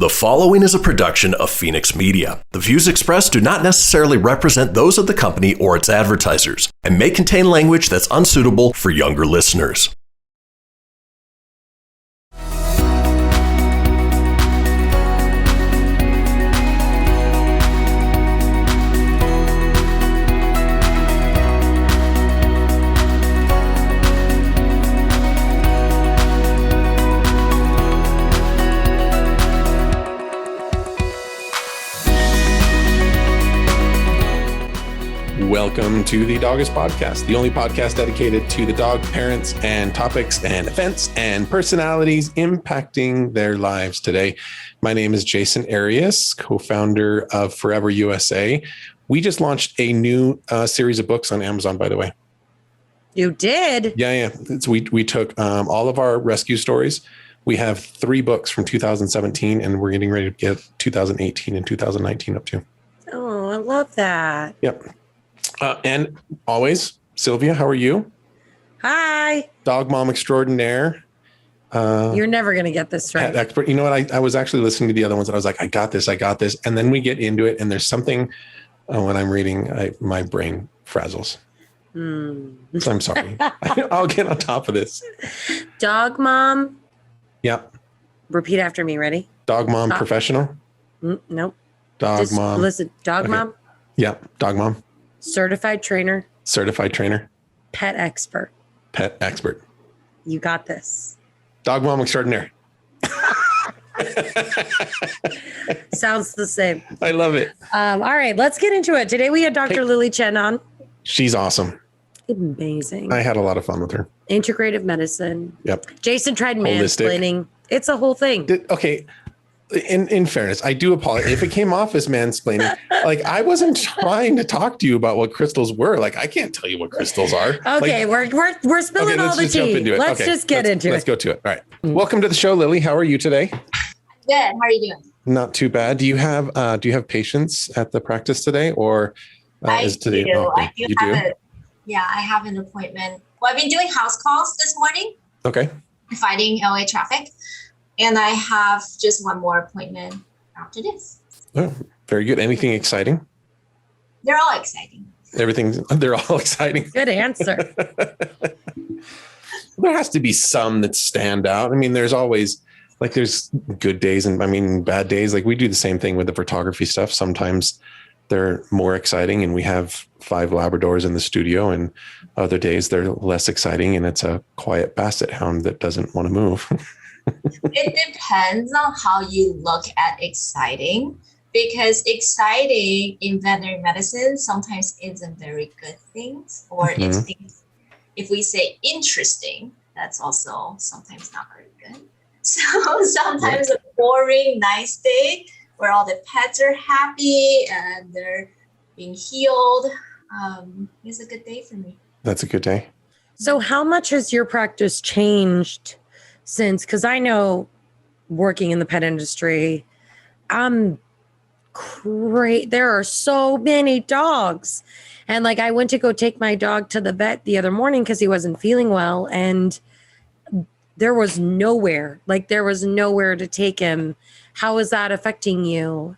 The following is a production of Fenix Media. The views expressed do not necessarily represent those of the company or its advertisers and may contain language that's unsuitable for younger listeners. Welcome to the Dogish podcast, the only podcast dedicated to the dog parents and topics and events and personalities impacting their lives today. My name is Jasen Arias, co-founder of Forever USA. We just launched a new series of books on Amazon, by the way. You did? Yeah. We took all of our rescue stories. We have 3 books from 2017, and we're getting ready to get 2018 and 2019 up too. Oh, I love that. Yep. And always, Sylvia, how are you? Hi. Dog mom extraordinaire. You're never going to get this right. Pet expert. You know what? I was actually listening to the other ones and I was like, I got this. And then we get into it and there's something when I'm reading, my brain frazzles. So I'm sorry. I'll get on top of this. Dog mom. Yep. Repeat after me. Ready? Dog mom professional. Nope. Dog mom. Listen, dog mom. Yep. Dog mom. Certified trainer. Pet expert. You got this. Dog mom extraordinaire. Sounds the same. I love it. All right, let's get into it. Today we had Dr. Lily Chen on. She's awesome. Amazing. I had a lot of fun with her. Integrative medicine. Yep. Jasen tried mansplaining. It's a whole thing. Okay. In fairness, I do apologize if it came off as mansplaining. Like I wasn't trying to talk to you about what crystals were. Like I can't tell you what crystals are. Okay, like, we're spilling all the tea. Let's just get into it. Let's go to it. All right. Welcome to the show, Lily. How are you today? Good. How are you doing? Not too bad. Do you have patients at the practice today, or is today? I have an appointment. Well, I've been doing house calls this morning. Okay. Fighting LA traffic. And I have just one more appointment after this. Oh, very good. Anything exciting? They're all exciting. They're all exciting. Good answer. There has to be some that stand out. I mean, there's always there's good days and bad days. Like we do the same thing with the photography stuff. Sometimes they're more exciting and we have 5 Labradors in the studio, and other days they're less exciting and it's a quiet basset hound that doesn't want to move. It depends on how you look at exciting, because exciting in veterinary medicine sometimes isn't very good things, or if we say interesting, that's also sometimes not very good. So sometimes a boring, nice day where all the pets are happy and they're being healed is a good day for me. That's a good day. So how much has your practice changed since, because I know working in the pet industry, there are so many dogs. And I went to go take my dog to the vet the other morning because he wasn't feeling well. And there was nowhere to take him. How is that affecting you?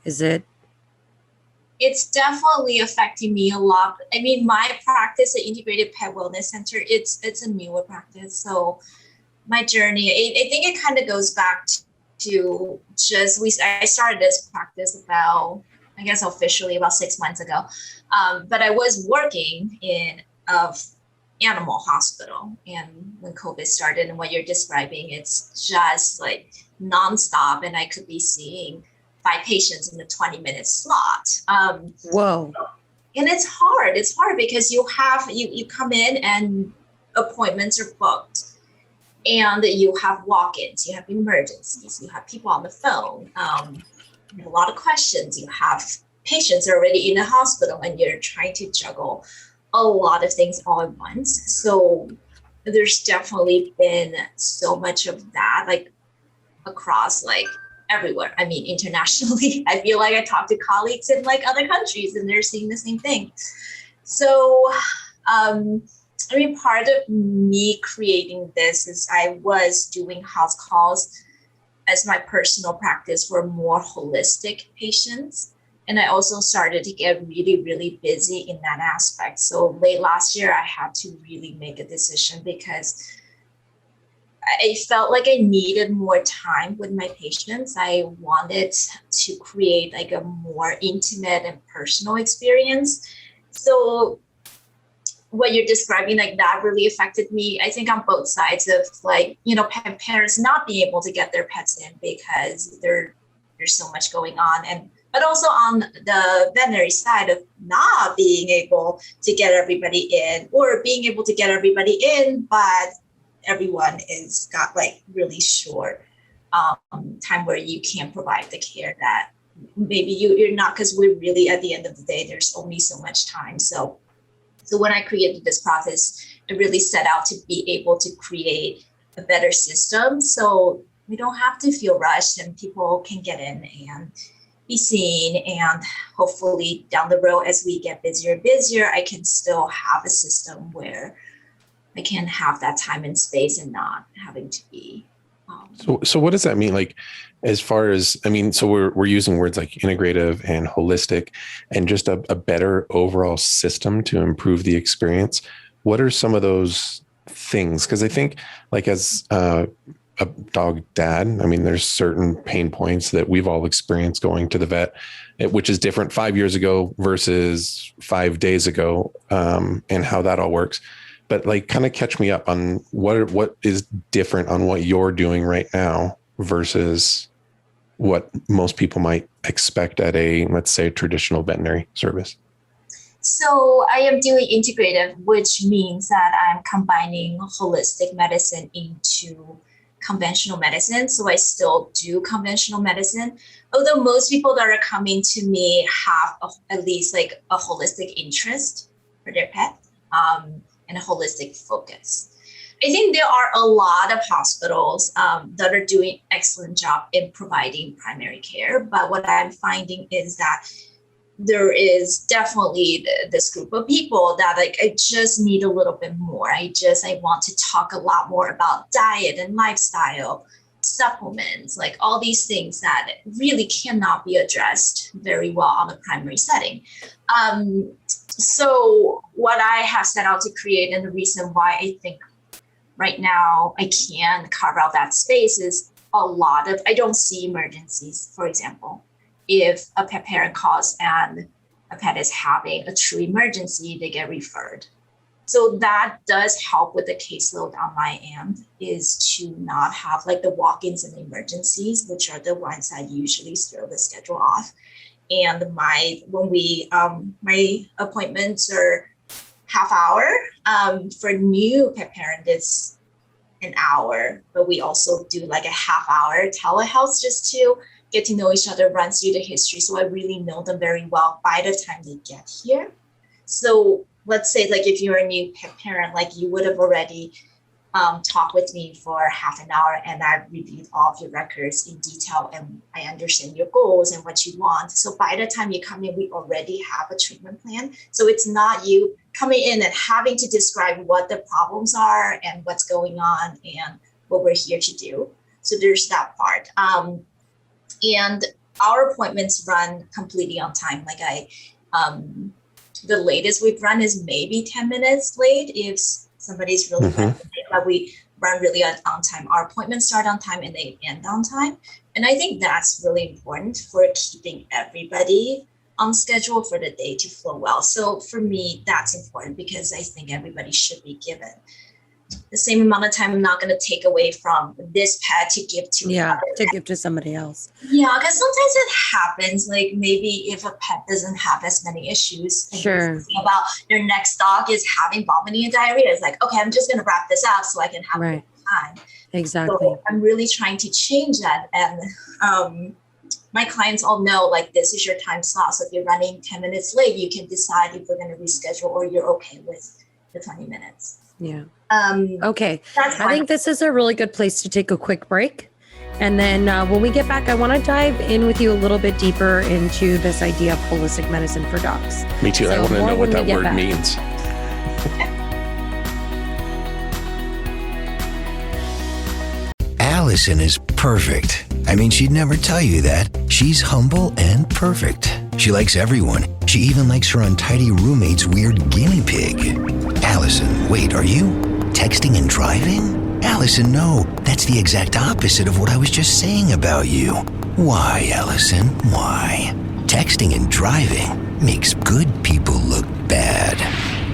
It's definitely affecting me a lot. I mean, my practice at Integrative Pet Wellness Canter, it's a newer practice. So my journey, I think it kind of goes back to I started this practice about, I guess officially about 6 months ago. But I was working in an animal hospital. And when COVID started and what you're describing, it's just nonstop. And I could be seeing 5 patients in the 20-minute slot. Whoa. And it's hard. It's hard because you come in and appointments are booked. And you have walk-ins, you have emergencies, you have people on the phone, a lot of questions, you have patients already in the hospital, and you're trying to juggle a lot of things all at once. So there's definitely been so much of that, across everywhere. I mean, internationally, I feel like I talk to colleagues in other countries and they're seeing the same thing. So I mean, part of me creating this is I was doing house calls as my personal practice for more holistic patients. And I also started to get really, really busy in that aspect. So late last year, I had to really make a decision because I felt like I needed more time with my patients. I wanted to create like a more intimate and personal experience. So what you're describing, like that really affected me, I think on both sides of like, pet parents not being able to get their pets in because there's so much going on. But also on the veterinary side of not being able to get everybody in, or being able to get everybody in, but everyone is got like really short time where you can provide the care that maybe you're not, because we're really at the end of the day, there's only so much time. So when I created this process, I really set out to be able to create a better system so we don't have to feel rushed and people can get in and be seen. And hopefully down the road, as we get busier and busier, I can still have a system where I can have that time and space and not having to be. So what does that mean? Like, as far as, so we're using words like integrative and holistic and just a better overall system to improve the experience. What are some of those things? Because I think like as a dog dad, there's certain pain points that we've all experienced going to the vet, which is different 5 years ago versus 5 days ago, and how that all works. But like, kind of catch me up on what is different on what you're doing right now versus what most people might expect at a, let's say, traditional veterinary service. So I am doing integrative, which means that I'm combining holistic medicine into conventional medicine. So I still do conventional medicine, although most people that are coming to me have at least like a holistic interest for their pet. And a holistic focus. I think there are a lot of hospitals that are doing excellent job in providing primary care. But what I'm finding is that there is definitely this group of people that like, I just need a little bit more. I want to talk a lot more about diet and lifestyle, supplements, like all these things that really cannot be addressed very well on the primary setting. So what I have set out to create, and the reason why I think right now I can carve out that space, is I don't see emergencies. For example, if a pet parent calls and a pet is having a true emergency, they get referred. So that does help with the caseload on my end, is to not have like the walk-ins and emergencies, which are the ones that usually throw the schedule off. And my appointments are half hour. For new pet parent, it's an hour, but we also do like a half hour telehealth just to get to know each other, run through the history. So I really know them very well by the time they get here. So let's say like if you're a new pet parent, like you would have already talked with me for half an hour, and I've reviewed all of your records in detail, and I understand your goals and what you want. So by the time you come in, we already have a treatment plan. So it's not you coming in and having to describe what the problems are and what's going on and what we're here to do. So there's that part. And our appointments run completely on time. Like the latest we've run is maybe 10 minutes late if somebody's really late, but we run really on time. Our appointments start on time and they end on time. And I think that's really important for keeping everybody on schedule for the day to flow well. So for me, that's important because I think everybody should be given the same amount of time. I'm not going to take away from this pet to give to give to somebody else. Yeah, because sometimes it happens. Like maybe if a pet doesn't have as many issues, sure, about your next dog is having vomiting and diarrhea, it's like, okay, I'm just going to wrap this up so I can have more time. Exactly. So I'm really trying to change that, and my clients all know like this is your time slot. So if you're running 10 minutes late, you can decide if we're going to reschedule or you're okay with the 20 minutes. Yeah. Okay. I think this is a really good place to take a quick break. And then when we get back, I want to dive in with you a little bit deeper into this idea of holistic medicine for dogs. Me too. I want to know what that word means. Allison is perfect. I mean, she'd never tell you that. She's humble and perfect. She likes everyone. She even likes her untidy roommate's weird guinea pig. Allison, wait, are you texting and driving? Allison, no. That's the exact opposite of what I was just saying about you. Why, Allison? Why? Texting and driving makes good people look bad.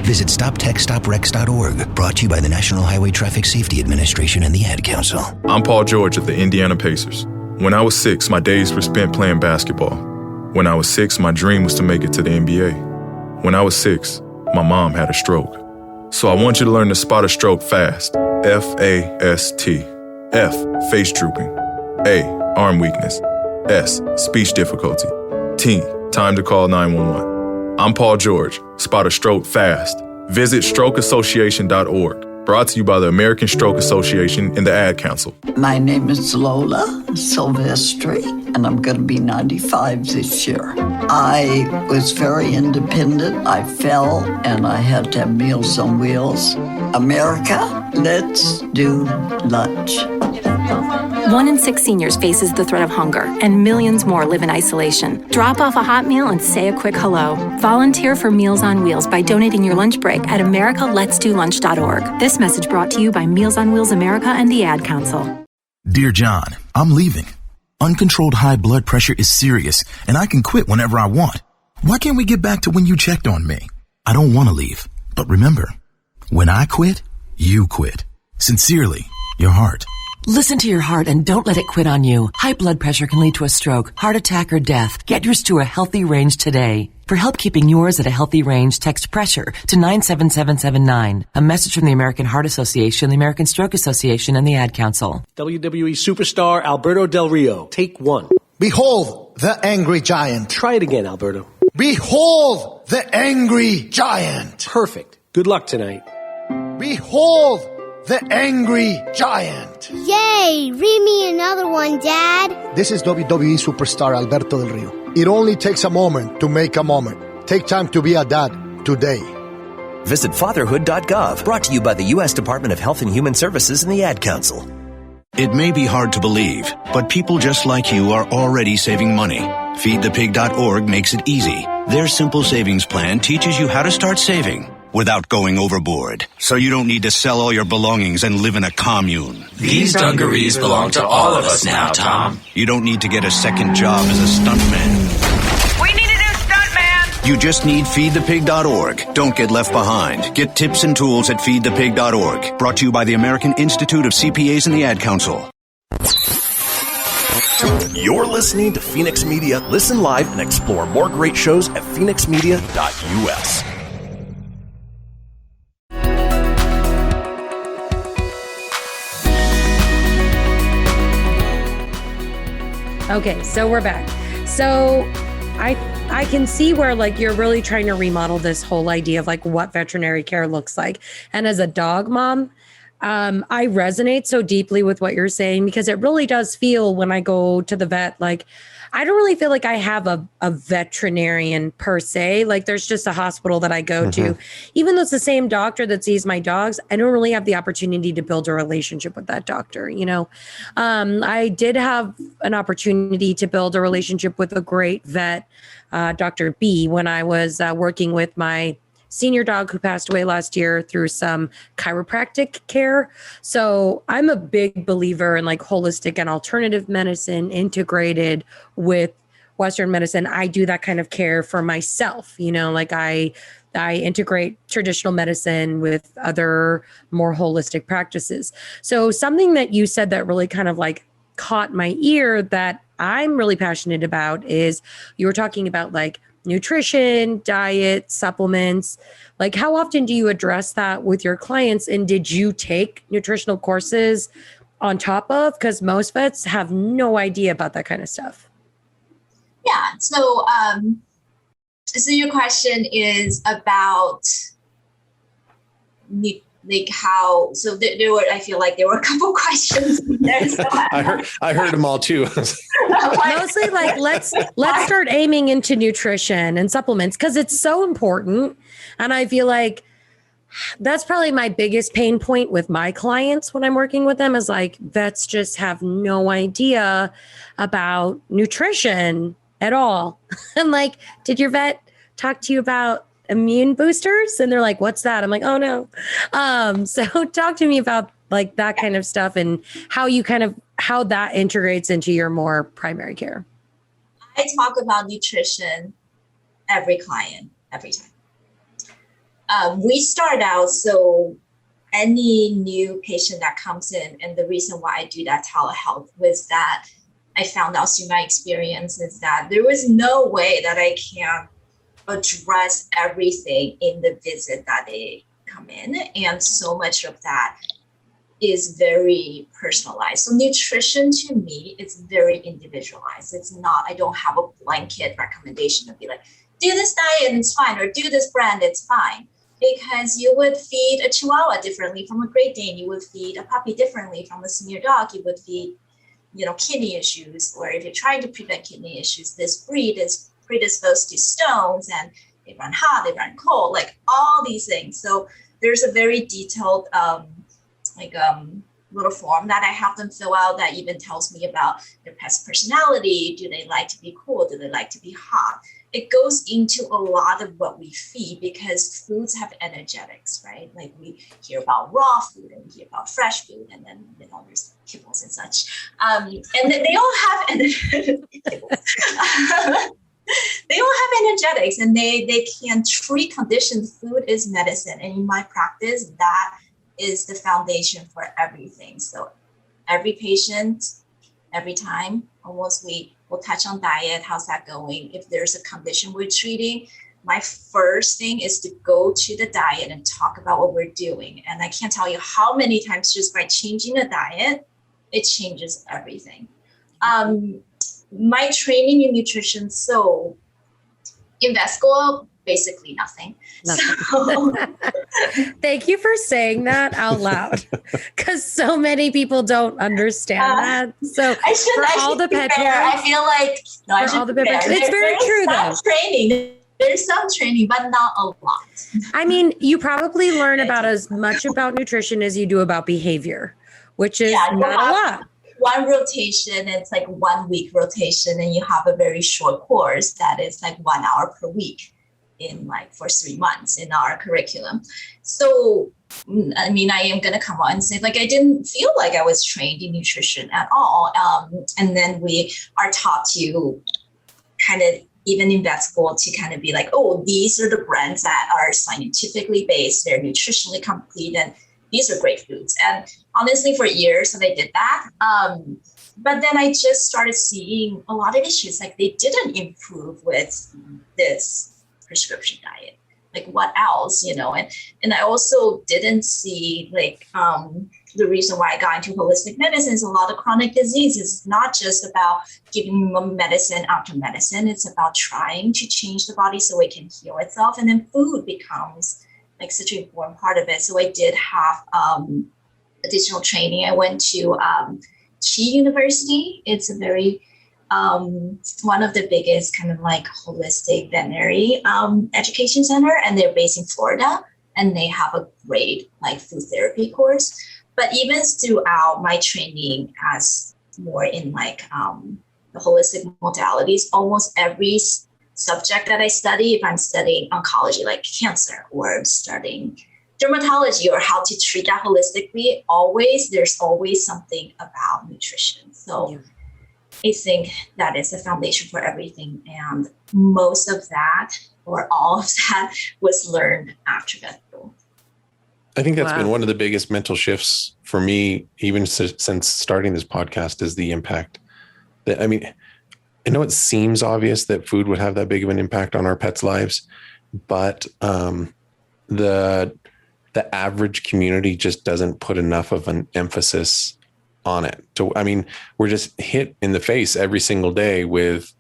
Visit StopTextStopWrecks.org, brought to you by the National Highway Traffic Safety Administration and the Ad Council. I'm Paul George of the Indiana Pacers. When I was 6, my days were spent playing basketball. When I was 6, my dream was to make it to the NBA. When I was 6, my mom had a stroke. So I want you to learn to spot a stroke fast. F-A-S-T. F, face drooping. A, arm weakness. S, speech difficulty. T, time to call 911. I'm Paul George. Spot a stroke fast. Visit strokeassociation.org. Brought to you by the American Stroke Association and the Ad Council. My name is Lola Silvestri, and I'm going to be 95 this year. I was very independent. I fell, and I had to have Meals on Wheels. America, let's do lunch. 1 in 6 seniors faces the threat of hunger, and millions more live in isolation. Drop off a hot meal and say a quick hello. Volunteer for Meals on Wheels by donating your lunch break at americaletsdolunch.org. This message brought to you by Meals on Wheels America and the Ad Council. Dear John, I'm leaving. Uncontrolled high blood pressure is serious, and I can quit whenever I want. Why can't we get back to when you checked on me? I don't want to leave, but remember, when I quit, you quit. Sincerely, your heart. Listen to your heart and don't let it quit on you. High blood pressure can lead to a stroke, heart attack, or death. Get yours to a healthy range today. For help keeping yours at a healthy range, text PRESSURE to 97779. A message from the American Heart Association, the American Stroke Association, and the Ad Council. WWE superstar Alberto Del Rio. Take 1. Behold the angry giant. Try it again, Alberto. Behold the angry giant. Perfect. Good luck tonight. Behold the angry giant. Yay! Read me another one, Dad. This is WWE superstar Alberto Del Rio. It only takes a moment to make a moment. Take time to be a dad today. Visit fatherhood.gov, brought to you by the U.S. Department of Health and Human Services and the Ad Council. It may be hard to believe, but people just like you are already saving money. FeedThePig.org makes it easy. Their simple savings plan teaches you how to start saving without going overboard, so you don't need to sell all your belongings and live in a commune. These dungarees belong to all of us now, Tom. You don't need to get a second job as a stuntman. We need a new stuntman! You just need FeedThePig.org. Don't get left behind. Get tips and tools at FeedThePig.org. Brought to you by the American Institute of CPAs and the Ad Council. You're listening to Fenix Media. Listen live and explore more great shows at phoenixmedia.us. Okay, so we're back. So I can see where like you're really trying to remodel this whole idea of like what veterinary care looks like. And as a dog mom, I resonate so deeply with what you're saying, because it really does feel when I go to the vet, like I don't really feel like I have a veterinarian per se. Like there's just a hospital that I go to. Even though it's the same doctor that sees my dogs, I don't really have the opportunity to build a relationship with that doctor. You know, I did have an opportunity to build a relationship with a great vet, Dr. B, when I was working with my senior dog who passed away last year through some chiropractic care. So I'm a big believer in like holistic and alternative medicine integrated with Western medicine. I do that kind of care for myself, you know, like I integrate traditional medicine with other more holistic practices. So something that you said that really kind of like caught my ear that I'm really passionate about is you were talking about like nutrition, diet, supplements. Like how often do you address that with your clients? And did you take nutritional courses on top of? Because most vets have no idea about that kind of stuff. Yeah. So, so your question is about like how, so there were, I feel like there were a couple questions there. So I heard them all too. Mostly like, let's start aiming into nutrition and supplements because it's so important. And I feel like That's probably my biggest pain point with my clients when I'm working with them is like vets just have no idea about nutrition at all. I'm like, did your vet talk to you about immune boosters? And they're like, what's that? I'm like, oh no. So talk to me about like that kind of stuff and how that integrates into your more primary care. I talk about nutrition every client, every time. We start out, so any new patient that comes in, and the reason why I do that telehealth was that I found out through my experience is that there was no way that I can address everything in the visit that they come in. And so much of that is very personalized. So nutrition to me is very individualized. It's not, I don't have a blanket recommendation to be like, do this diet and it's fine, or do this brand, it's fine. Because you would feed a Chihuahua differently from a Great Dane. You would feed a puppy differently from a senior dog. You would feed, kidney issues, or if you're trying to prevent kidney issues, this breed is predisposed to stones and they run hot, they run cold, like all these things. So there's a very detailed, little form that I have them fill out that even tells me about their pet's personality. Do they like to be cool? Do they like to be hot? It goes into a lot of what we feed because foods have energetics, right? Like we hear about raw food and we hear about fresh food, and then there's kibbles and such. And they all have they all have energetics, and they can treat conditions. Food is medicine, and in my practice, that is the foundation for everything. So every patient, every time, almost we'll touch on diet. How's that going? If there's a condition we're treating, my first thing is to go to the diet and talk about what we're doing. And I can't tell you how many times just by changing the diet, it changes everything. My training in nutrition, so in vet school, basically nothing. So, thank you for saying that out loud, because so many people don't understand that. So all the pet parents, I feel like it's very true though. There's some training, but not a lot. I mean, you probably learn about as much about nutrition as you do about behavior, which is not a lot. One rotation, it's like 1 week rotation, and you have a very short course that is like 1 hour per week for 3 months in our curriculum. So, I mean, I am going to come on and say, like, I didn't feel like I was trained in nutrition at all. And then we are taught to kind of, even in vet school, to kind of be like, oh, these are the brands that are scientifically based, they're nutritionally complete, and these are great foods. And honestly, for years that I did that. But then I just started seeing a lot of issues. Like they didn't improve with this prescription diet. Like what else, And I also didn't see the reason why I got into holistic medicine is a lot of chronic diseases. It's not just about giving medicine after medicine. It's about trying to change the body so it can heal itself. And then food becomes like such an important part of it. So I did have additional training. I went to Chi University. It's a very one of the biggest kind of like holistic veterinary education center, and they're based in Florida, and they have a great like food therapy course. But even throughout my training as more in like the holistic modalities, almost every subject that I study, if I'm studying oncology, like cancer, or I'm studying dermatology or how to treat that holistically, there's always something about nutrition. So I think that is the foundation for everything. And most of that, or all of that, was learned after vet school. I think that's been one of the biggest mental shifts for me, even since starting this podcast, is the impact that, I mean, I know it seems obvious that food would have that big of an impact on our pets' lives, but the average community just doesn't put enough of an emphasis on it. I mean, we're just hit in the face every single day with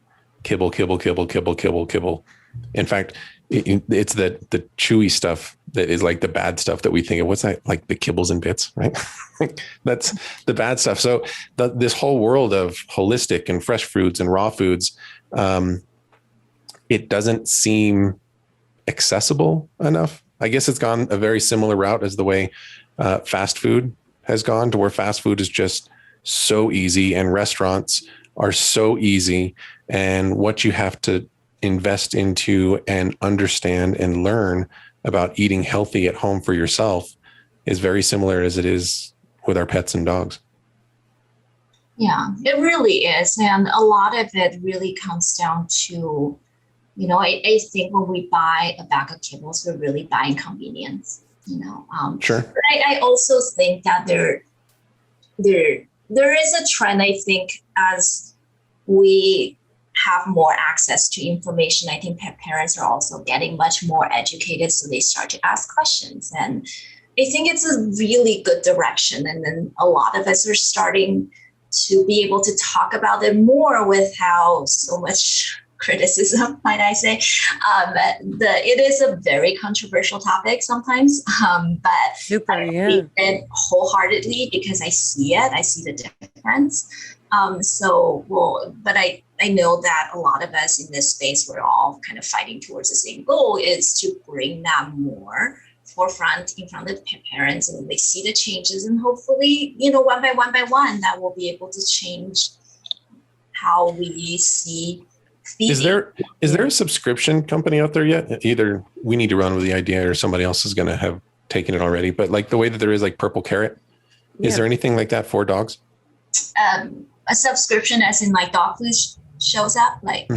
kibble, kibble, kibble, kibble, kibble, kibble. In fact, it's the chewy stuff that is like the bad stuff that we think of. What's that? Like the kibbles and bits, right? That's the bad stuff. So this whole world of holistic and fresh foods and raw foods, it doesn't seem accessible enough I guess it's gone a very similar route as the way fast food has gone, to where fast food is just so easy and restaurants are so easy. And what you have to invest into and understand and learn about eating healthy at home for yourself is very similar as it is with our pets and dogs. Yeah, it really is. And a lot of it really comes down to, I think when we buy a bag of kibbles, we're really buying convenience, Sure. But I also think that there is a trend, I think, as we have more access to information. I think pet parents are also getting much more educated, so they start to ask questions. And I think it's a really good direction. And then a lot of us are starting to be able to talk about it more with how so much criticism, might I say. It is a very controversial topic sometimes, but I believe it wholeheartedly because I see it. I see the difference. But I know that a lot of us in this space, we're all kind of fighting towards the same goal, is to bring that more forefront in front of parents, and they see the changes, and hopefully, one by one, that will be able to change how we see feeding. Is there a subscription company out there yet? Either we need to run with the idea or somebody else is going to have taken it already. But like the way that there is like Purple Carrot, is there anything like that for dogs? A subscription as in like dog food shows up, like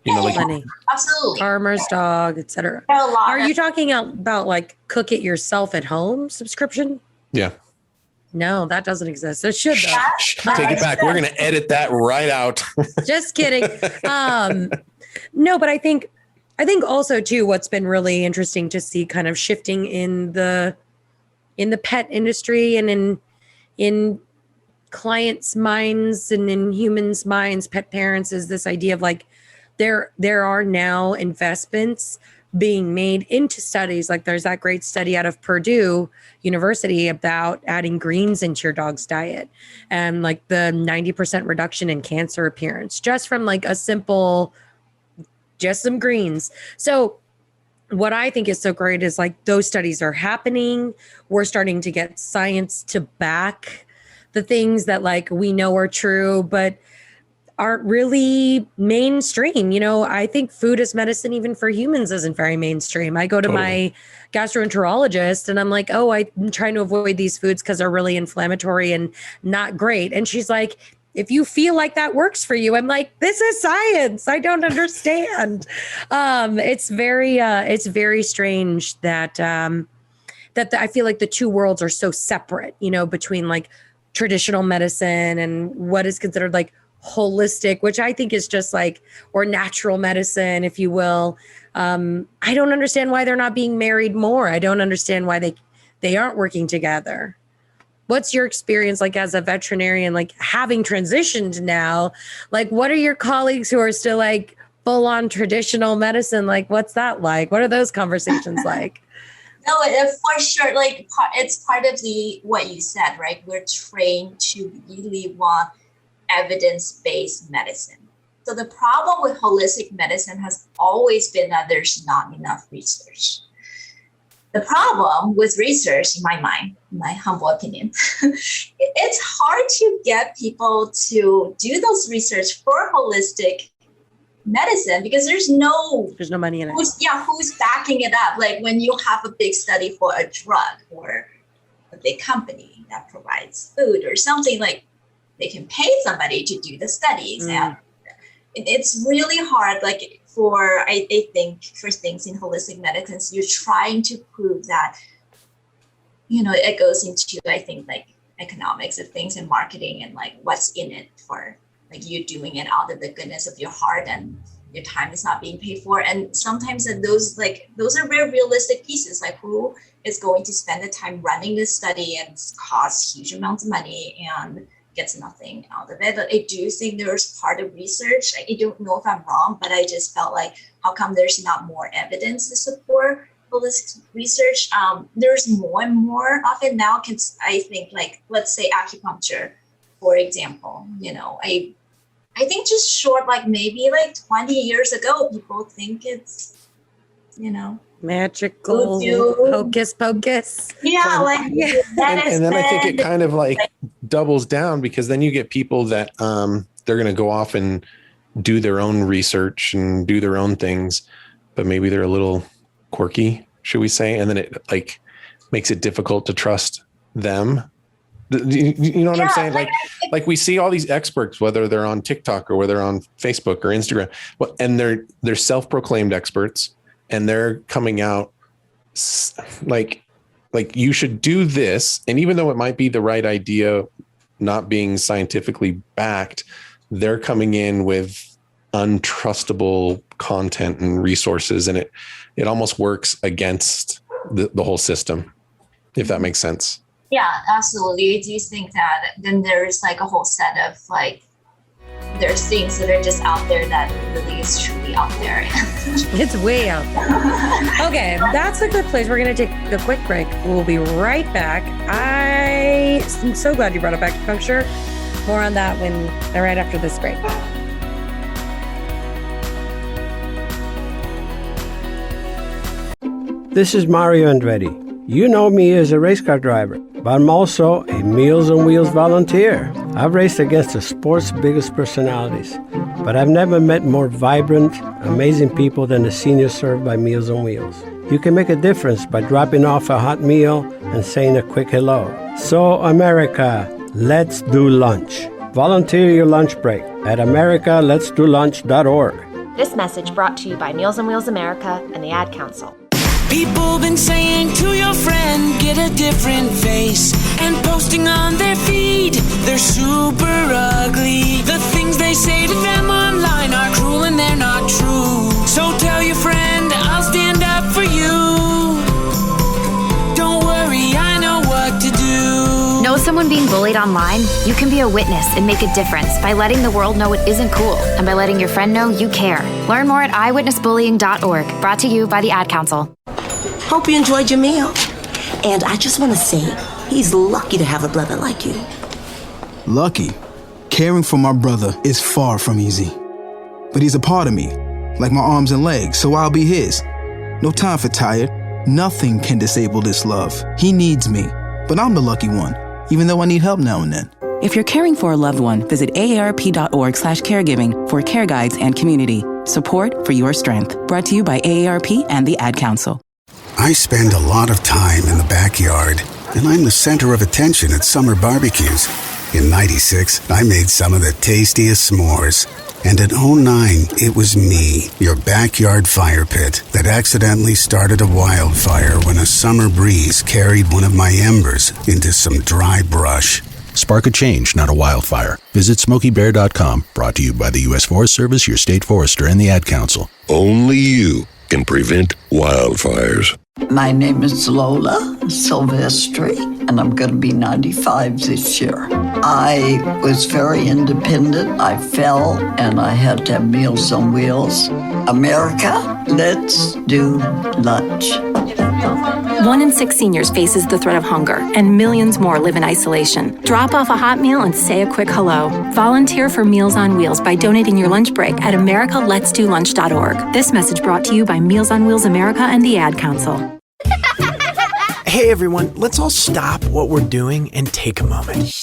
Money. Absolutely. Farmer's Dog, etc. Are you talking about like cook it yourself at home subscription? Yeah. No, that doesn't exist. It should though. Take it back. We're going to edit that right out. Just kidding. No, but I think also too, what's been really interesting to see kind of shifting in the pet industry and in clients' minds and in humans' minds, pet parents, is this idea of like, there are now investments being made into studies. Like there's that great study out of Purdue University about adding greens into your dog's diet and like the 90% reduction in cancer appearance just from like a simple, just some greens. So what I think is so great is like those studies are happening. We're starting to get science to back the things that like we know are true, but aren't really mainstream. I think food as medicine, even for humans, isn't very mainstream. I go to my gastroenterologist and I'm like, oh, I'm trying to avoid these foods because they're really inflammatory and not great. And she's like, if you feel like that works for you, I'm like, this is science. I don't understand. It's very strange that I feel like the two worlds are so separate, between like traditional medicine and what is considered like holistic, which I think is just like, or natural medicine, if you will. I don't understand why they're not being married more. I don't understand why they aren't working together. What's your experience like as a veterinarian, like having transitioned now? Like, what are your colleagues who are still like full on traditional medicine? Like, what's that like? What are those conversations like? No, for sure. Like it's part of what you said, right? We're trained to really want evidence-based medicine. So the problem with holistic medicine has always been that there's not enough research. The problem with research, in my mind, my humble opinion, it's hard to get people to do those research for holistic medicine because there's no money in it. Who's backing it up? Like when you have a big study for a drug or a big company that provides food or something, like they can pay somebody to do the studies. And it's really hard, like I think for things in holistic medicine, you're trying to prove that, it goes into, I think, like economics of things and marketing and like what's in it for like you doing it out of the goodness of your heart and your time is not being paid for. And sometimes those are very realistic pieces, like who is going to spend the time running this study and cost huge amounts of money and gets nothing out of it. But I do think there's part of research. I don't know if I'm wrong, but I just felt like, how come there's not more evidence to support holistic research? There's more and more of it now. I think, like, let's say acupuncture, for example, I think just short, like maybe like 20 years ago, people think it's magical hocus pocus. Yeah, like and then I think it kind of like doubles down, because then you get people that they're going to go off and do their own research and do their own things, but maybe they're a little quirky, should we say? And then it like makes it difficult to trust them. You know what I'm saying? Like we see all these experts, whether they're on TikTok or whether they're on Facebook or Instagram, and they're self-proclaimed experts, and they're coming out like you should do this. And even though it might be the right idea, not being scientifically backed, they're coming in with untrustable content and resources. And it almost works against the whole system, if that makes sense. Yeah, absolutely. I do think that then there's like a whole set of like, there's things that are just out there that really is truly out there. It's way out there. Okay, that's a good place. We're going to take a quick break. We'll be right back. I'm so glad you brought up acupuncture. More on that right after this break. This is Mario Andretti. You know me as a race car driver, but I'm also a Meals on Wheels volunteer. I've raced against the sport's biggest personalities, but I've never met more vibrant, amazing people than the seniors served by Meals on Wheels. You can make a difference by dropping off a hot meal and saying a quick hello. So, America, let's do lunch. Volunteer your lunch break at americaletsdolunch.org. This message brought to you by Meals on Wheels America and the Ad Council. People been saying to your friend, get a different face, and posting on their feed, they're super ugly. The things they say to them online are cruel and they're not true. So tell your friend, I'll stand up for you. Don't worry, I know what to do. Know someone being bullied online? You can be a witness and make a difference by letting the world know it isn't cool and by letting your friend know you care. Learn more at eyewitnessbullying.org. Brought to you by the Ad Council. Hope you enjoyed your meal. And I just want to say, he's lucky to have a brother like you. Lucky? Caring for my brother is far from easy. But he's a part of me, like my arms and legs, so I'll be his. No time for tired. Nothing can disable this love. He needs me, but I'm the lucky one, even though I need help now and then. If you're caring for a loved one, visit aarp.org/caregiving for care guides and community. Support for your strength. Brought to you by AARP and the Ad Council. I spend a lot of time in the backyard, and I'm the center of attention at summer barbecues. In '96, I made some of the tastiest s'mores. And in '09, it was me, your backyard fire pit, that accidentally started a wildfire when a summer breeze carried one of my embers into some dry brush. Spark a change, not a wildfire. Visit SmokeyBear.com, brought to you by the U.S. Forest Service, your state forester, and the Ad Council. Only you can prevent wildfires. My name is Lola Silvestri, and I'm going to be 95 this year. I was very independent. I fell, and I had to have Meals on Wheels. America, let's do lunch. 1 in 6 seniors faces the threat of hunger, and millions more live in isolation. Drop off a hot meal and say a quick hello. Volunteer for Meals on Wheels by donating your lunch break at americaletsdolunch.org. This message brought to you by Meals on Wheels America and the Ad Council. Hey everyone, let's all stop what we're doing and take a moment.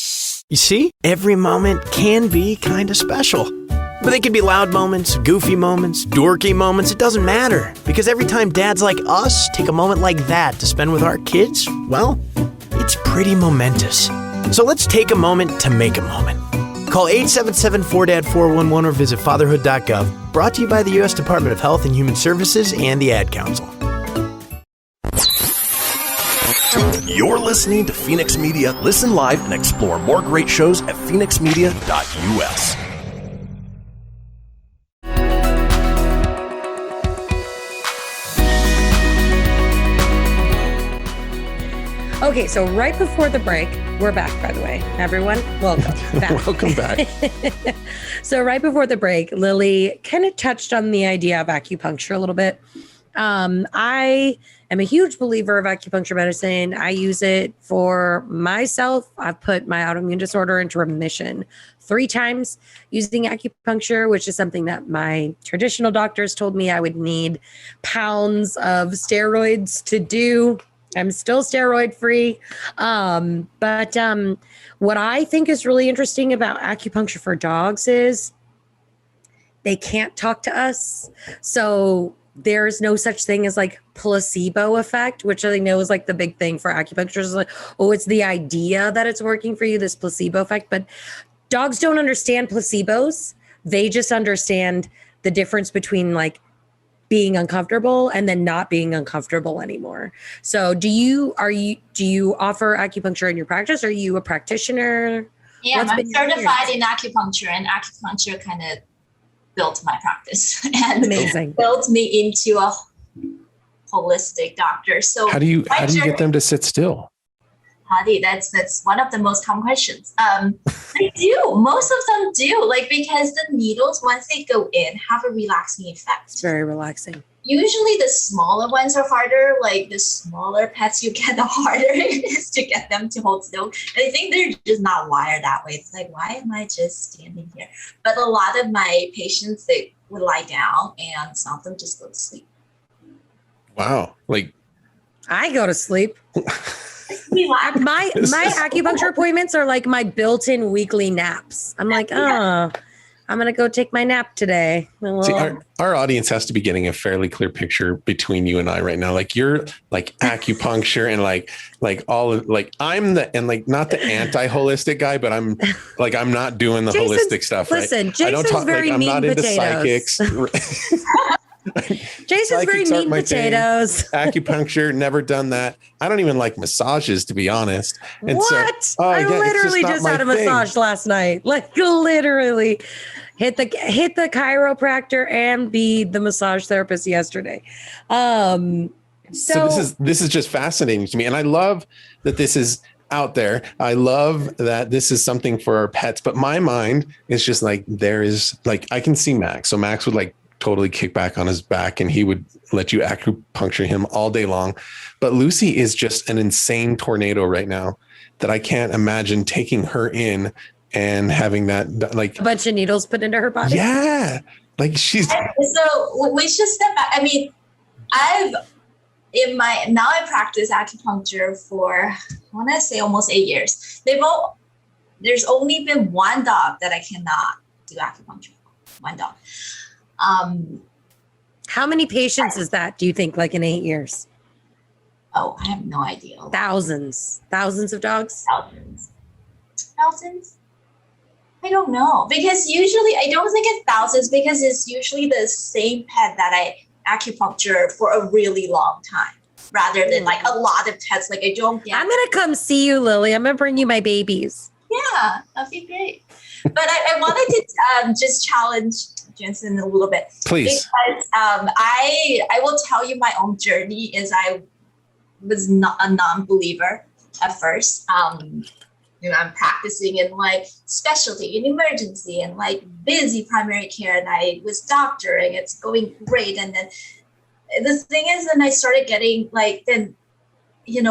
You see, every moment can be kind of special. But they can be loud moments, goofy moments, dorky moments, it doesn't matter. Because every time dads like us take a moment like that to spend with our kids, well, it's pretty momentous. So let's take a moment to make a moment. Call 877-4DAD-411 or visit fatherhood.gov. Brought to you by the U.S. Department of Health and Human Services and the Ad Council. You're listening to Fenix Media. Listen live and explore more great shows at fenixmedia.us. Okay, so right before the break, we're back, by the way. Everyone, welcome back. Welcome back. So right before the break, Lily kind of touched on the idea of acupuncture a little bit. I am a huge believer of acupuncture medicine. I use it for myself. I've put my autoimmune disorder into remission 3 times using acupuncture, which is something that my traditional doctors told me I would need pounds of steroids to do. I'm still steroid free. But what I think is really interesting about acupuncture for dogs is they can't talk to us. So there's no such thing as like placebo effect, which I know is like the big thing for acupuncture. Is like, oh, it's the idea that it's working for you, this placebo effect. But dogs don't understand placebos. They just understand the difference between like being uncomfortable and then not being uncomfortable anymore. So do you offer acupuncture in your practice? Are you a practitioner? Yeah, I'm certified in acupuncture, and acupuncture kind of built my practice and built me into a holistic doctor. So how do you get them to sit still? Hadi, that's one of the most common questions. They do. Most of them do, like, because the needles, once they go in, have a relaxing effect. It's very relaxing. Usually the smaller ones are harder. Like the smaller pets you get, the harder it is to get them to hold still. And I think they're just not wired that way. It's like, why am I just standing here? But a lot of my patients, they would lie down, and some of them just go to sleep. Wow. Like I go to sleep. My acupuncture appointments are like my built-in weekly naps. I'm like, I'm going to go take my nap today. See, our audience has to be getting a fairly clear picture between you and I right now. Like you're like acupuncture and like all of like I'm the, and like not the anti-holistic guy, but I'm not doing the holistic stuff. Listen, right? Jason's very I'm meat not and into potatoes. psychics. Jason's very meat and potatoes. Acupuncture, never done that. I don't even like massages, to be honest. And what? So, I literally just had a massage last night. Like literally hit the chiropractor and be the massage therapist yesterday. So this is just fascinating to me. And I love that this is out there. I love that this is something for our pets, but my mind is just like, there is like, I can see Max. So Max would like totally kick back on his back and he would let you acupuncture him all day long. But Lucy is just an insane tornado right now that I can't imagine taking her in and having that like a bunch of needles put into her body. Yeah. Like she's so we should step back. I mean, I practice acupuncture for I want to say almost 8 years. There's only been one dog that I cannot do acupuncture for. One dog. How many patients is that, do you think, like in 8 years? Oh, I have no idea. Thousands of dogs? Thousands? I don't know, because usually I don't think it's thousands, because it's usually the same pet that I acupuncture for a really long time, rather than like a lot of pets. Like I don't get. I'm gonna come see you, Lily. I'm gonna bring you my babies. Yeah, that'd be great. But I wanted to just challenge Jasen a little bit, please, because I will tell you my own journey. Is I was not a non-believer at first. I'm practicing in like specialty in emergency and like busy primary care, and I was doctoring. It's going great, and then the thing is, then I started getting like a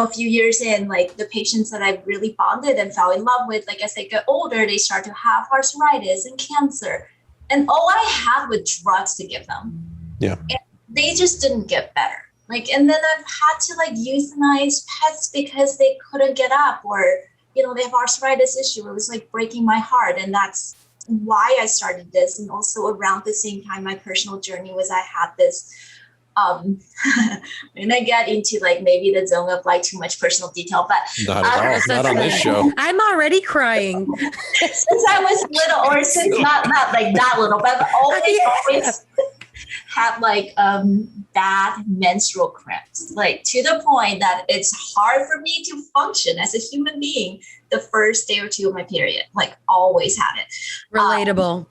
few years in, like the patients that I really bonded and fell in love with, like as they get older, they start to have arthritis and cancer. And all I had was drugs to give them. Yeah. And they just didn't get better. Like, and then I've had to like euthanize pets because they couldn't get up, or, they have arthritis issue. It was like breaking my heart. And that's why I started this. And also around the same time, my personal journey was I had this, when I get into like maybe the zone of like too much personal detail, but not at all. Not on this show. I'm already crying. Since I was little, or since not like that little, but I've always had like bad menstrual cramps, like to the point that it's hard for me to function as a human being the first day or two of my period. Like always had it. Relatable.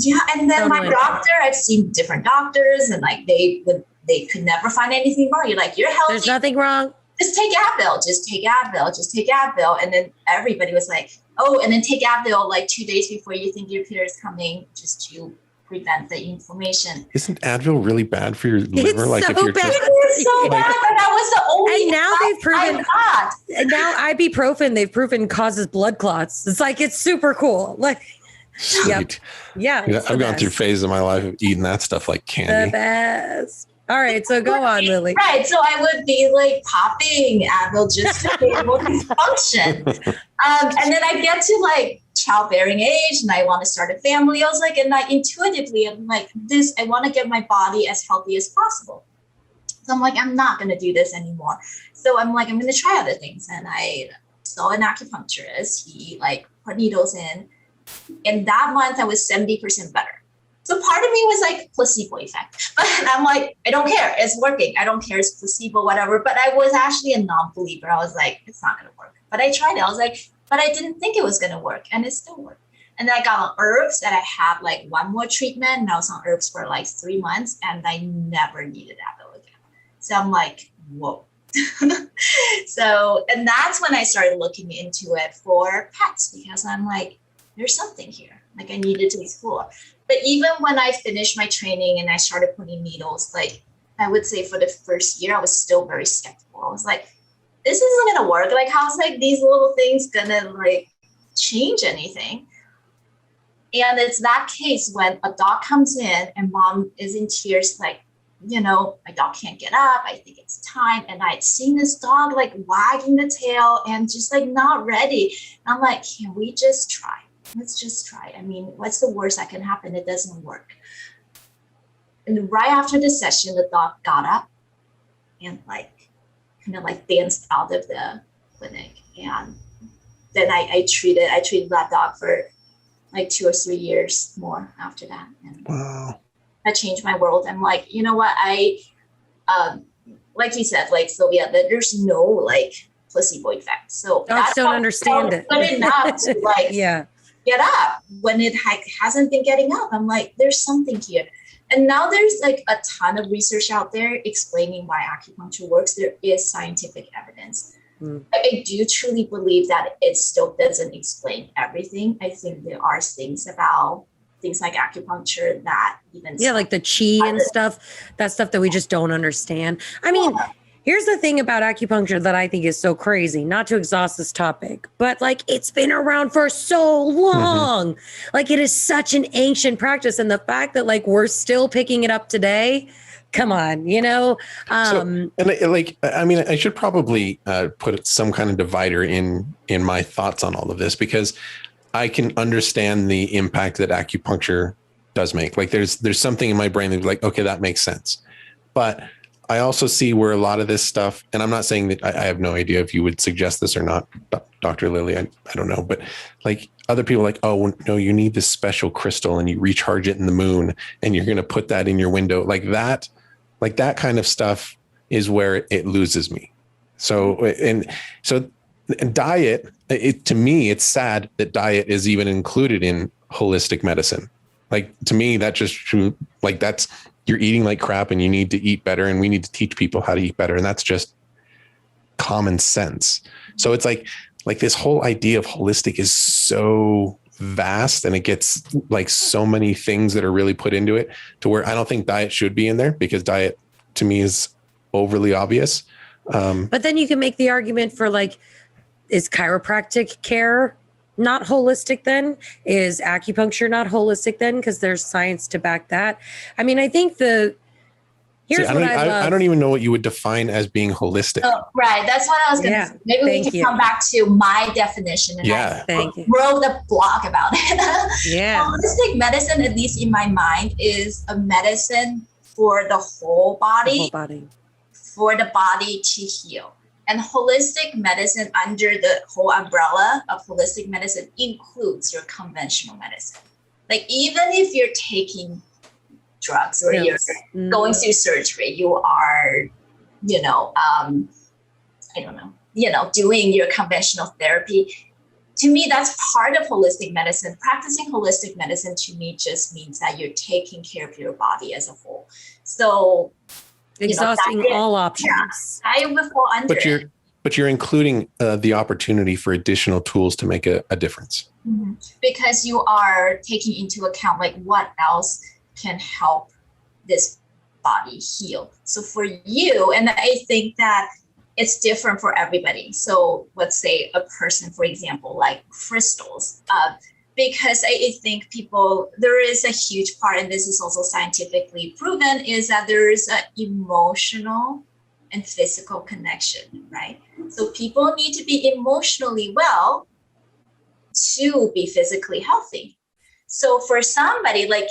Yeah, and then my doctor, I've seen different doctors, and like they could never find anything wrong. You're like, you're healthy. There's nothing wrong. Just take Advil. Just take Advil. Just take Advil. And then everybody was like, oh, and then take Advil like 2 days before you think your period's coming, just to prevent the inflammation. Isn't Advil really bad for your liver? It's Like so if you're bad. just It's so bad, but that was the only. And now they've proven. I And now ibuprofen, they've proven causes blood clots. It's like, it's super cool. Like, sweet. yeah. it's I've the gone through best. phases of my life of eating that stuff like The candy. best. All right, so go on, Lily. Right, so I would be like popping Advil just to be able to function. And then I get to like childbearing age and I want to start a family. I was like, and I intuitively, I'm like, I want to get my body as healthy as possible. So I'm like, I'm not going to do this anymore. So I'm like, I'm going to try other things. And I saw an acupuncturist. He like put needles in. And that month I was 70% better. So part of me was like placebo effect, but I'm like, I don't care. It's working. I don't care. It's placebo, whatever. But I was actually a non-believer. I was like, it's not going to work. But I tried it. I was like, but I didn't think it was going to work. And it still worked. And then I got on herbs and I had like one more treatment. And I was on herbs for like 3 months and I never needed Advil again. So I'm like, whoa. So, and that's when I started looking into it for pets because I'm like, there's something here. Like I needed to explore. But even when I finished my training and I started putting needles, like I would say for the first year, I was still very skeptical. I was like, this isn't going to work. Like, how's like these little things going to like change anything? And it's that case when a dog comes in and mom is in tears, like, you know, my dog can't get up. I think it's time. And I'd seen this dog like wagging the tail and just like not ready. I'm like, can we just try? Let's just try. I mean, what's the worst that can happen? It doesn't work. And right after the session, the dog got up and like kind of like danced out of the clinic. And then I treated that dog for like 2 or 3 years more after that. And wow. That changed my world. I'm like, you know what? Like you said, like Sylvia, that there's no like placebo effect. So Dogs don't understand it. Good enough to like get up when it hasn't been getting up. I'm like, there's something here. And now there's like a ton of research out there explaining why acupuncture works. There is scientific evidence. I do truly believe that it still doesn't explain everything. I think there are things about things like acupuncture that even like the chi and stuff, that stuff that we just don't understand. I mean, here's the thing about acupuncture that I think is so crazy, not to exhaust this topic, but like it's been around for so long. Like it is such an ancient practice. And the fact that like we're still picking it up today, come on, you know? I mean, I should probably put some kind of divider in my thoughts on all of this because I can understand the impact that acupuncture does make. Like there's something in my brain that's like, okay, that makes sense. But I also see where a lot of this stuff, and I'm not saying that I have no idea if you would suggest this or not, Dr. Lily, I don't know, but like other people are like, oh no, you need this special crystal and you recharge it in the moon and you're going to put that in your window. Like that kind of stuff is where it loses me. So diet, to me, it's sad that diet is even included in holistic medicine. Like to me, that's just true. Like you're eating like crap and you need to eat better and we need to teach people how to eat better. And that's just common sense. So it's like this whole idea of holistic is so vast and it gets like so many things that are really put into it to where I don't think diet should be in there because diet to me is overly obvious. But then you can make the argument for like, is chiropractic care not holistic then? Is acupuncture not holistic then? Because there's science to back that. I mean, I think I don't even know what you would define as being holistic. Oh, right. That's what I was going to say. Maybe we can come back to my definition. And I wrote a blog about it. Holistic medicine, at least in my mind, is a medicine for the whole body. For the body to heal. And holistic medicine under the whole umbrella of holistic medicine includes your conventional medicine. Like even if you're taking drugs or you're going through surgery, you are, doing your conventional therapy. To me, that's part of holistic medicine. Practicing holistic medicine to me just means that you're taking care of your body as a whole. So exhausting all options. I would fall under it. But you're including the opportunity for additional tools to make a difference. Because you are taking into account like what else can help this body heal. So for you, and I think that it's different for everybody. So let's say a person, for example, like crystals, because I think there is a huge part, and this is also scientifically proven, is that there is an emotional and physical connection, right? So people need to be emotionally well to be physically healthy. So for somebody like,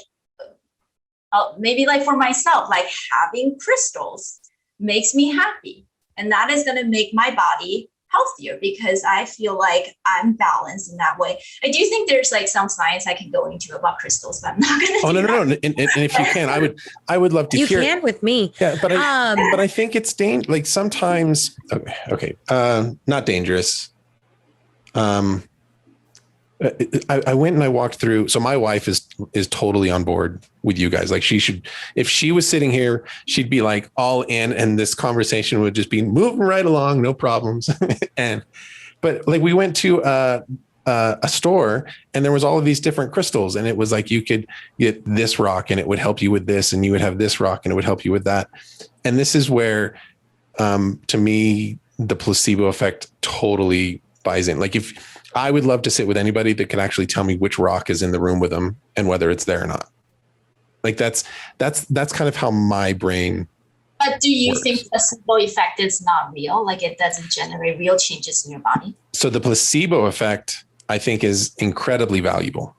maybe like for myself, like having crystals makes me happy. And that is going to make my body healthier because I feel like I'm balanced in that way. I do think there's like some science I can go into about crystals, but I'm not going to. No. And if you can, I would love to hear. You can with me. Yeah, but I think it's dangerous. Like sometimes, okay, not dangerous. I went and I walked through. So my wife is totally on board with you guys. Like she should, if she was sitting here, she'd be like all in, and this conversation would just be moving right along, no problems. But like we went to a store and there was all of these different crystals, and it was like you could get this rock and it would help you with this, and you would have this rock and it would help you with that. And this is where, to me, the placebo effect totally buys in. Like if I would love to sit with anybody that could actually tell me which rock is in the room with them and whether it's there or not. Like that's kind of how my brain. But do you works. think the placebo effect is not real? Like it doesn't generate real changes in your body? So the placebo effect, I think, is incredibly valuable.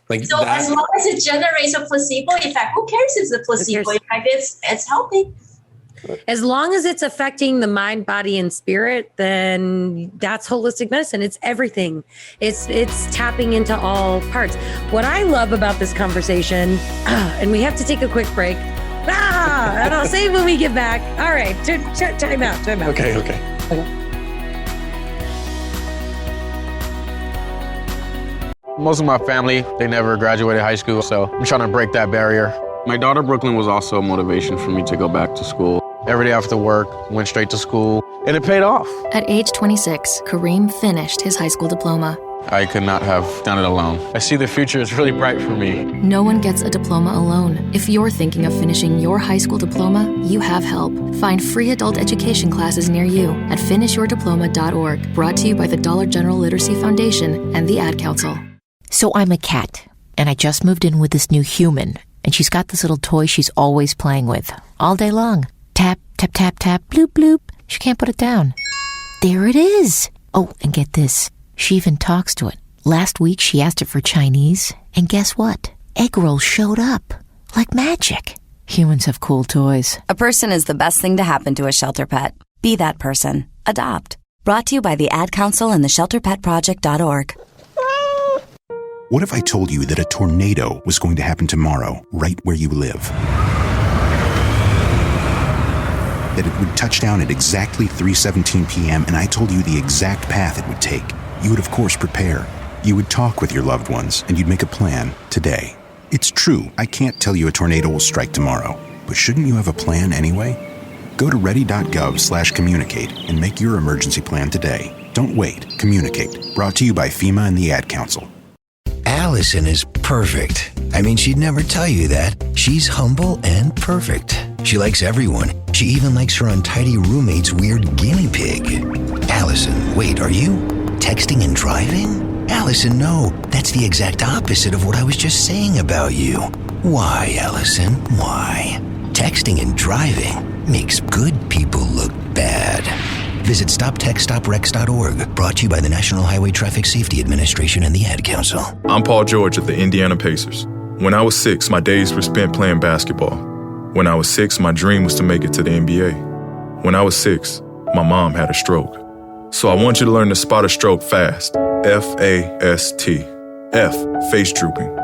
Like so as long as it generates a placebo effect, who cares if the placebo effect it's helping? As long as it's affecting the mind, body, and spirit, then that's holistic medicine. It's everything. It's tapping into all parts. What I love about this conversation, and we have to take a quick break. And I'll say when we get back. All right, time out. Okay. Most of my family, they never graduated high school, so I'm trying to break that barrier. My daughter, Brooklyn, was also a motivation for me to go back to school. Every day after work, went straight to school, and it paid off. At age 26, Kareem finished his high school diploma. I could not have done it alone. I see the future is really bright for me. No one gets a diploma alone. If you're thinking of finishing your high school diploma, you have help. Find free adult education classes near you at finishyourdiploma.org. Brought to you by the Dollar General Literacy Foundation and the Ad Council. So I'm a cat, and I just moved in with this new human, and she's got this little toy she's always playing with, all day long. Tap, tap, tap, tap, bloop, bloop. She can't put it down. There it is. Oh, and get this. She even talks to it. Last week, she asked it for Chinese, and guess what? Egg rolls showed up. Like magic. Humans have cool toys. A person is the best thing to happen to a shelter pet. Be that person. Adopt. Brought to you by the Ad Council and the ShelterPetProject.org. What if I told you that a tornado was going to happen tomorrow, right where you live? That it would touch down at exactly 3:17 p.m. and I told you the exact path it would take. You would, of course, prepare. You would talk with your loved ones, and you'd make a plan today. It's true, I can't tell you a tornado will strike tomorrow, but shouldn't you have a plan anyway? Go to ready.gov/communicate and make your emergency plan today. Don't wait. Communicate. Brought to you by FEMA and the Ad Council. Allison is perfect. I mean, she'd never tell you that. She's humble and perfect. She likes everyone. She even likes her untidy roommate's weird guinea pig. Allison, wait, are you texting and driving? Allison, no. That's the exact opposite of what I was just saying about you. Why, Allison? Why? Texting and driving makes good people look bad. Visit StopTextStopRex.org. Brought to you by the National Highway Traffic Safety Administration and the Ad Council. I'm Paul George of the Indiana Pacers. When I was 6, my days were spent playing basketball. When I was 6, my dream was to make it to the NBA. When I was 6, my mom had a stroke. So I want you to learn to spot a stroke fast. F-A-S-T. F, face drooping.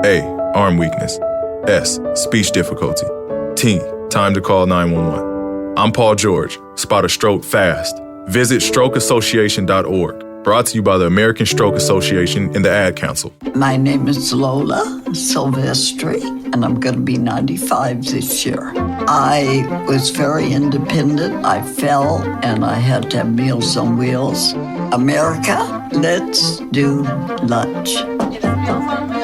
A, arm weakness. S, speech difficulty. T, time to call 911. I'm Paul George. Spot a stroke fast. Visit strokeassociation.org. Brought to you by the American Stroke Association and the Ad Council. My name is Lola Silvestri, and I'm going to be 95 this year. I was very independent. I fell, and I had to have Meals on Wheels. America, let's do lunch.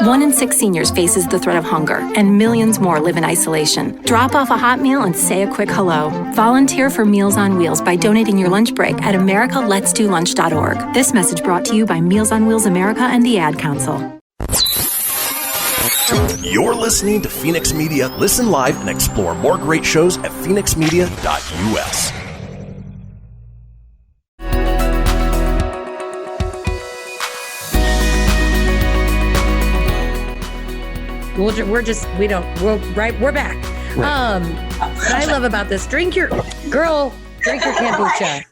1 in 6 seniors faces the threat of hunger, and millions more live in isolation. Drop off a hot meal and say a quick hello. Volunteer for Meals on Wheels by donating your lunch break at americaletsdolunch.org. This message brought to you by Meals on Wheels America and the Ad Council. You're listening to Fenix Media. Listen live and explore more great shows at fenixmedia.us. We're back. What I love about this, drink your kombucha.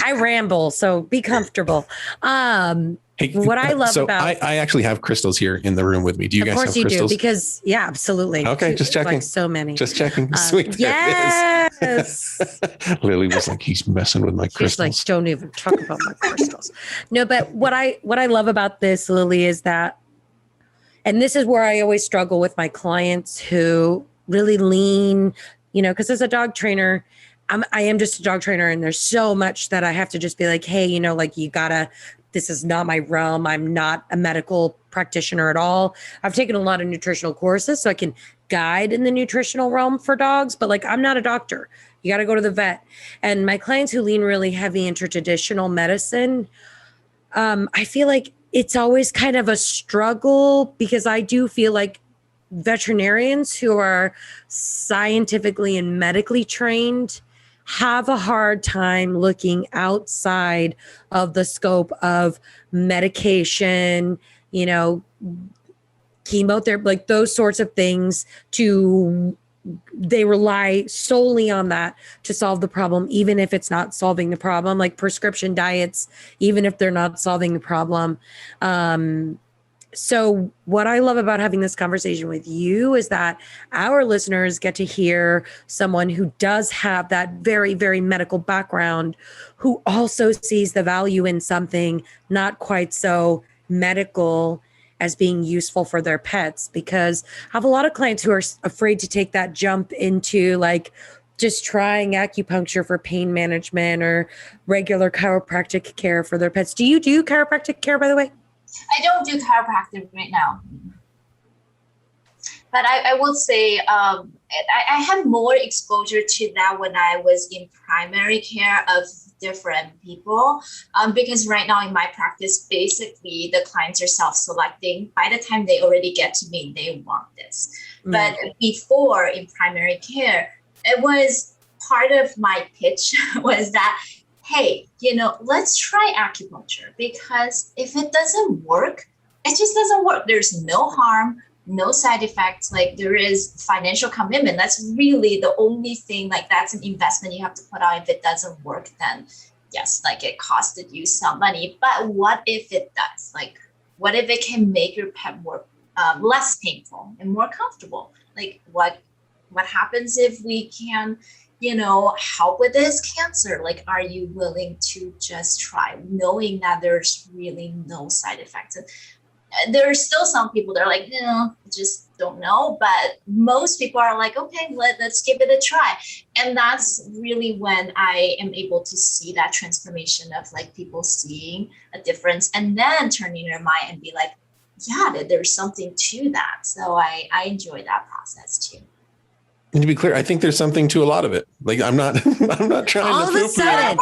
I ramble, so be comfortable. Hey, what I love about I actually have crystals here in the room with me. Do you guys have crystals? Of course you do, because absolutely. Okay, just checking. Like so many. Just checking. Sweet. Yes. Lily was like, he's messing with my crystals. She's like, don't even talk about my crystals. No, but what I love about this, Lily, is that, and this is where I always struggle with my clients who really lean, because as a dog trainer, I am just a dog trainer, and there's so much that I have to just be like, hey, you gotta, this is not my realm. I'm not a medical practitioner at all. I've taken a lot of nutritional courses, so I can guide in the nutritional realm for dogs, but I'm not a doctor. You got to go to the vet. And my clients who lean really heavy into traditional medicine, I feel like it's always kind of a struggle, because I do feel like veterinarians who are scientifically and medically trained have a hard time looking outside of the scope of medication, chemotherapy, like those sorts of things. They rely solely on that to solve the problem, even if it's not solving the problem, like prescription diets, even if they're not solving the problem. So what I love about having this conversation with you is that our listeners get to hear someone who does have that very, very medical background, who also sees the value in something not quite so medical as being useful for their pets. Because I have a lot of clients who are afraid to take that jump into just trying acupuncture for pain management or regular chiropractic care for their pets. Do you do chiropractic care, by the way? I don't do chiropractic right now, but I will say I had more exposure to that when I was in primary care of different people, because right now in my practice, basically the clients are self-selecting. By the time they already get to me, they want this. Mm. But before, in primary care, it was part of my pitch was that, hey, let's try acupuncture, because if it doesn't work, it just doesn't work. There's no harm, no side effects. There is financial commitment. That's really the only thing. That's an investment you have to put out. If it doesn't work, then yes, it costed you some money. But what if it does? What if it can make your pet more less painful and more comfortable? What happens if we can help with this cancer? Are you willing to just try, knowing that there's really no side effects? And there are still some people that are just don't know. But most people are okay, let's give it a try. And that's really when I am able to see that transformation of people seeing a difference and then turning their mind and be yeah, there's something to that. So I enjoy that process too. And to be clear, I think there's something to a lot of it. I'm not trying all to of a sudden.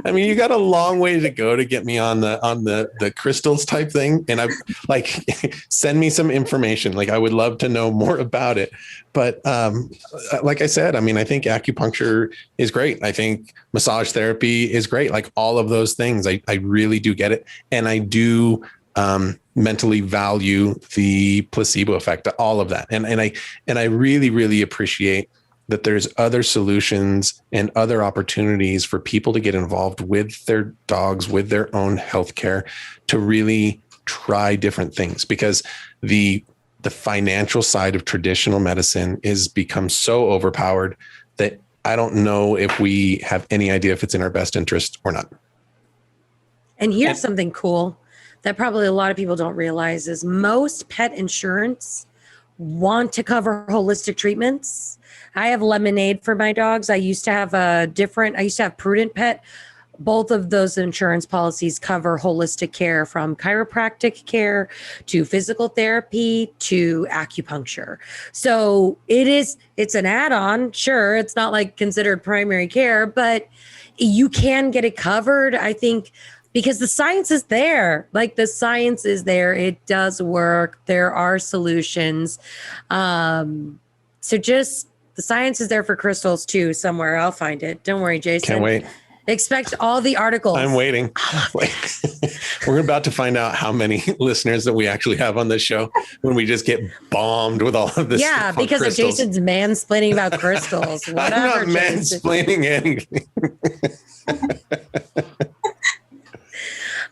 I mean, you got a long way to go to get me on the crystals type thing. And I'm send me some information. I would love to know more about it. But like I said, I think acupuncture is great. I think massage therapy is great. All of those things, I really do get it. And I do mentally value the placebo effect, all of that. And I really, really appreciate that there's other solutions and other opportunities for people to get involved with their dogs, with their own healthcare, to really try different things, because the financial side of traditional medicine is become so overpowered that I don't know if we have any idea if it's in our best interest or not. And here's something cool that probably a lot of people don't realize is most pet insurance want to cover holistic treatments. I have Lemonade for my dogs. I used to have Prudent Pet. both of those insurance policies cover holistic care, from chiropractic care to physical therapy to acupuncture. So it's an add-on. Sure, it's not like considered primary care, but you can get it covered, I think, because the science is there. Like, the science is there. It does work. There are solutions. So just the science is there for crystals too somewhere. I'll find it. Don't worry, Jasen. Can't wait. Expect all the articles. I'm waiting. We're about to find out how many listeners that we actually have on this show when we just get bombed with all of this. Yeah, because of Jason's mansplaining about crystals. Whatever, I'm not Jasen. mansplaining anything.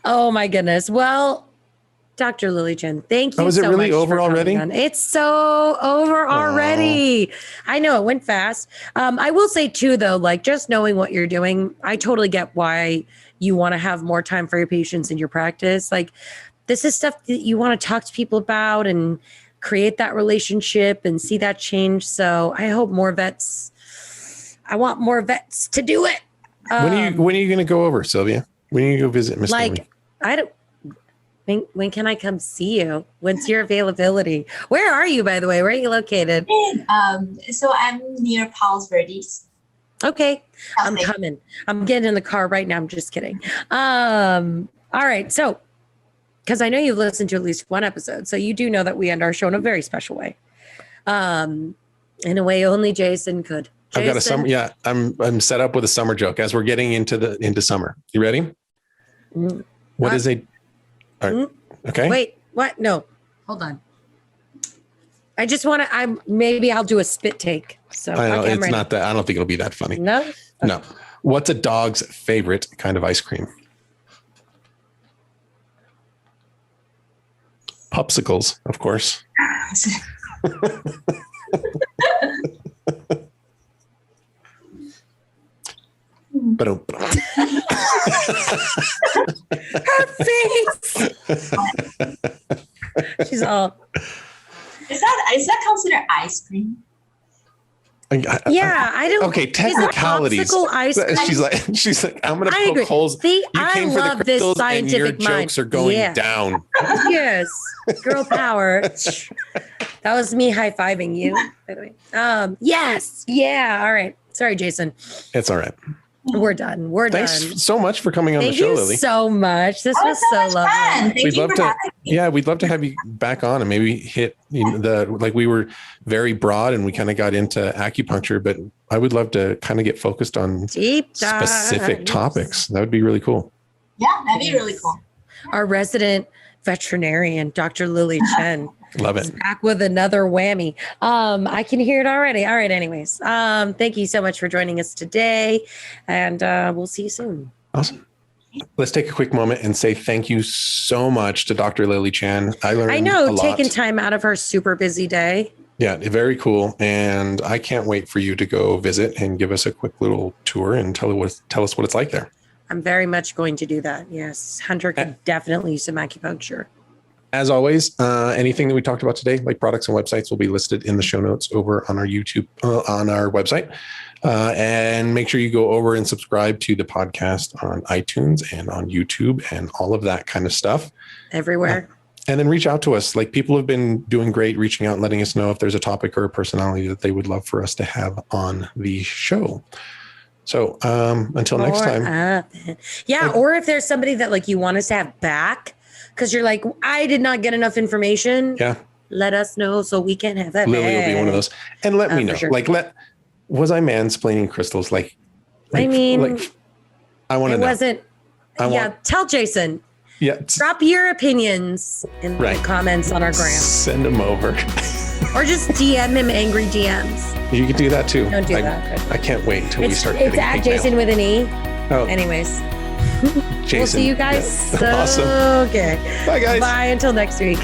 Oh my goodness. Well, Dr. Lily Chen, thank you. Oh, is it so really much over for coming already? on. It's so over already. I know it went fast. I will say too, though, like, just knowing what you're doing, I totally get why you want to have more time for your patients in your practice. Like, this is stuff that you want to talk to people about and create that relationship and see that change. So I hope I want more vets to do it. When are you going to go over, Sylvia? When are you going to go visit Miss Lily? When can I come see you? When's your availability? Where are you, by the way? Where are you located? So I'm near Palos Verdes. Okay. I'm coming. I'm getting in the car right now. I'm just kidding. All right. So, because I know you've listened to at least one episode, so you do know that we end our show in a very special way. In a way only Jasen could. Jasen? I've got a summer. Yeah, I'm set up with a summer joke as we're getting into summer. You ready? What is a... All right. Okay. Wait, what? No, hold on. I just want to, maybe I'll do a spit take. So I know, okay, it's not that. I don't think it'll be that funny. No? Okay. No. What's a dog's favorite kind of ice cream? Popsicles, of course. Her face. She's all. Is that considered ice cream? I don't. Okay, technicalities. Ice cream? She's like, I'm gonna poke holes. See, you I came for love the this crystals scientific and your mind. jokes are going down. Yes, girl power. That was me high fiving you, by the way. Yes, yeah. All right. Sorry, Jasen. It's all right. We're done. Thanks so much for coming on the show, Lily. Thank you so much. This was so lovely. We'd love to. Yeah, we'd love to have you back on and maybe hit we were very broad and we kind of got into acupuncture, but I would love to kind of get focused on specific topics. That would be really cool. Yeah, that'd be really cool. Our resident veterinarian, Dr. Lily Chen. Love it. Back with another whammy. I can hear it already. All right. Anyways, thank you so much for joining us today, and we'll see you soon. Awesome. Let's take a quick moment and say thank you so much to Dr. Lily Chen. I learned a lot. Taking time out of her super busy day. Yeah, very cool. And I can't wait for you to go visit and give us a quick little tour and tell us what it's like there. I'm very much going to do that. Yes. Hunter could definitely use some acupuncture. As always, anything that we talked about today, like products and websites, will be listed in the show notes over on our YouTube, on our website. And make sure you go over and subscribe to the podcast on iTunes and on YouTube and all of that kind of stuff. Everywhere. And then reach out to us. Like, people have been doing great reaching out and letting us know if there's a topic or a personality that they would love for us to have on the show. So until next time. Or if there's somebody that like you want us to have back, because you're like, I did not get enough information. Yeah. Let us know so we can have that. Lily will be one of those. And let me know. Sure. Was I mansplaining crystals? I want to know. Tell Jasen. Yeah. Drop your opinions in the comments on our gram. Send them over. Or just DM him angry DMs. You can do that too. Don't do that. I can't wait until we start getting It's at Jasen with an E. Oh. Anyways. Jasen. We'll see you guys. Yeah. Awesome. Okay. Bye, guys. Bye until next week.